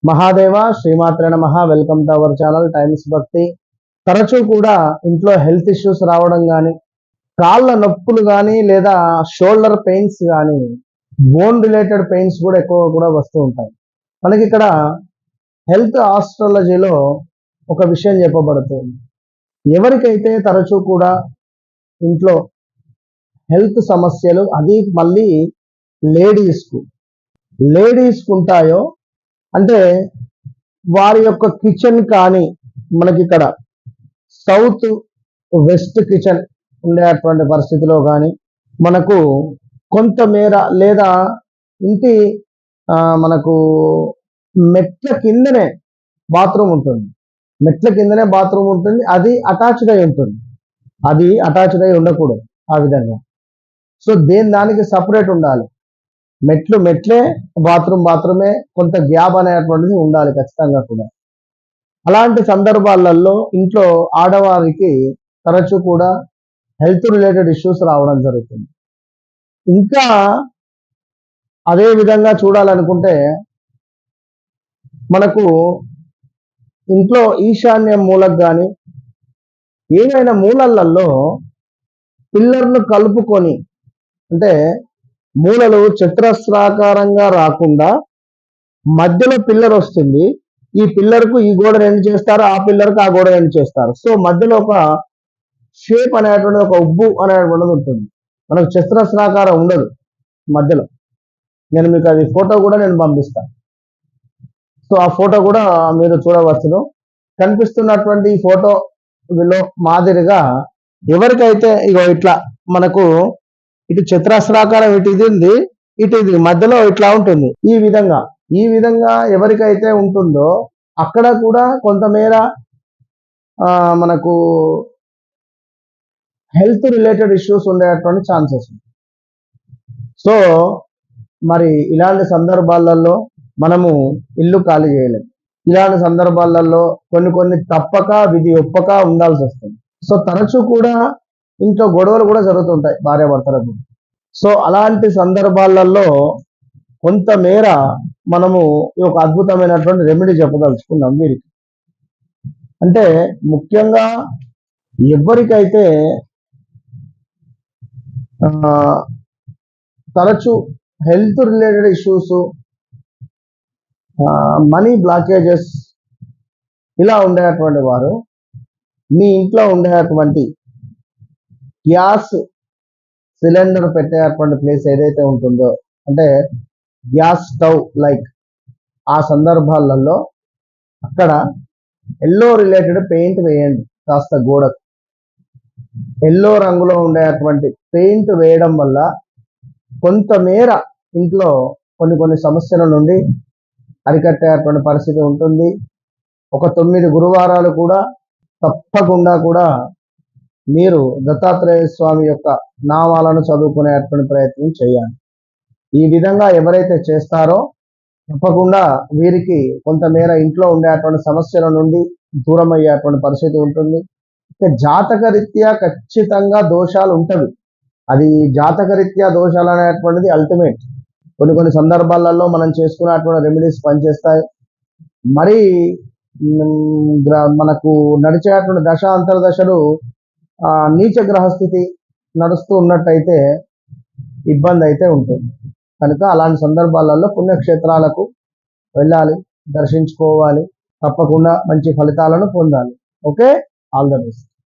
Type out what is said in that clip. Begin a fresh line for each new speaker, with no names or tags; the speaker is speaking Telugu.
మహాదేవ శ్రీమాత్రే నమః. Welcome to our channel times భక్తి. తరచూ కూడా ఇంట్లో హెల్త్ ఇష్యూస్ రావడం కానీ, కాళ్ళ నొప్పులు కానీ, లేదా షోల్డర్ పెయిన్స్ కానీ, బోన్ రిలేటెడ్ పెయిన్స్ కూడా ఎక్కువ కూడా వస్తూ ఉంటాయి. మనకి ఇక్కడ హెల్త్ ఆస్ట్రాలజీలో ఒక విషయం చెప్పబడుతుంది. ఎవరికైతే తరచూ కూడా ఇంట్లో హెల్త్ సమస్యలు, అది మళ్ళీ లేడీస్కు ఉంటాయో, అంటే వారి యొక్క కిచెన్ కానీ, మనకి ఇక్కడ సౌత్ వెస్ట్ కిచెన్ ఉండేటువంటి పరిస్థితిలో కానీ, మనకు కొంతమేర లేదా ఇంటి మనకు మెట్ల కిందనే బాత్రూమ్ ఉంటుంది. అది అటాచ్డ్ అయి ఉంటుంది. అది అటాచ్డ్ అయి ఉండకూడదు ఆ విధంగా. సో దానికి సపరేట్ ఉండాలి. మెట్లే, బాత్రూమే, కొంత గ్యాప్ అనేటువంటిది ఉండాలి ఖచ్చితంగా కూడా. అలాంటి సందర్భాలలో ఇంట్లో ఆడవారికి తరచూ కూడా హెల్త్ రిలేటెడ్ ఇష్యూస్ రావడం జరుగుతుంది. ఇంకా అదే విధంగా చూడాలనుకుంటే, మనకు ఇంట్లో ఈశాన్య మూలకు కానీ, ఏదైనా మూలలలో పిల్లర్ను కలుపుకొని, అంటే మూలలు చతురస్రాకారంగా రాకుండా మధ్యలో పిల్లర్ వస్తుంది. ఈ పిల్లర్కు ఈ గోడ ఎండ్ చేస్తారు, ఆ పిల్లర్కు ఆ గోడ ఎండ్ చేస్తారు. సో మధ్యలో ఒక షేప్ అనేటువంటిది, ఒక ఉబ్బు అనేటువంటిది ఉంటుంది. మనకు చతురస్రాకారం ఉండదు మధ్యలో. నేను మీకు అది ఫోటో కూడా నేను పంపిస్తాను. సో ఆ ఫోటో కూడా మీరు చూడవచ్చును. కనిపిస్తున్నటువంటి ఈ ఫోటోలో మాదిరిగా ఎవరికైతే ఇగో ఇట్లా మనకు ఇటు చతురస్రాకారం ఇటు ఇది ఉంది, ఇటు ఇది మధ్యలో ఇట్లా ఉంటుంది. ఈ విధంగా ఎవరికైతే ఉంటుందో అక్కడ కూడా కొంతమేర మనకు హెల్త్ రిలేటెడ్ ఇష్యూస్ ఉండేటువంటి ఛాన్సెస్ ఉంది. సో మరి ఇలాంటి సందర్భాలలో మనము ఇల్లు ఖాళీ చేయలేము. ఇలాంటి సందర్భాలలో కొన్ని తప్పక విధి ఒప్పక ఉండాల్సి వస్తుంది. సో తరచూ కూడా ఇంట్లో గొడవలు కూడా జరుగుతుంటాయి భార్యాభర్తలకు. సో అలాంటి సందర్భాలలో కొంతమేర మనము ఒక అద్భుతమైనటువంటి రెమెడీ చెప్పదలుచుకున్నాం వీరికి. అంటే ముఖ్యంగా ఎవరికైతే తరచూ health related issues, money blockages ఇలా ఉండేటువంటి వారు, మీ ఇంట్లో ఉండేటువంటి గ్యాస్ సిలిండర్ పెట్టేటువంటి ప్లేస్ ఏదైతే ఉంటుందో, అంటే గ్యాస్ స్టవ్ లైక్, ఆ సందర్భాలలో అక్కడ ఎల్లో రిలేటెడ్ పెయింట్ వేయండి. కాస్త గోడకు ఎల్లో రంగులో ఉండేటువంటి పెయింట్ వేయడం వల్ల కొంతమేర ఇంట్లో కొన్ని సమస్యల నుండి అరికట్టేటువంటి పరిస్థితి ఉంటుంది. ఒక 9 గురువారాలు కూడా తప్పకుండా కూడా మీరు దత్తాత్రేయ స్వామి యొక్క నామాలను చదువుకునేటువంటి ప్రయత్నం చేయాలి. ఈ విధంగా ఎవరైతే చేస్తారో తప్పకుండా వీరికి కొంతమేర ఇంట్లో ఉండేటువంటి సమస్యల నుండి దూరం అయ్యేటువంటి పరిస్థితి ఉంటుంది. జాతక రీత్యా ఖచ్చితంగా దోషాలు ఉంటవి. అది జాతక రీత్యా దోషాలు అనేటువంటిది అల్టిమేట్. కొన్ని సందర్భాలలో మనం చేసుకునేటువంటి రెమెడీస్ పనిచేస్తాయి. మరి మనకు నడిచేటువంటి దశ అంతర్దశలు నీచ గ్రహస్థితి నడుస్తూ ఉన్నట్టయితే ఇబ్బంది అయితే ఉంటుంది. కనుక అలాంటి సందర్భాలలో పుణ్యక్షేత్రాలకు వెళ్ళాలి, దర్శించుకోవాలి, తప్పకుండా మంచి ఫలితాలను పొందాలి. Okay, all the best.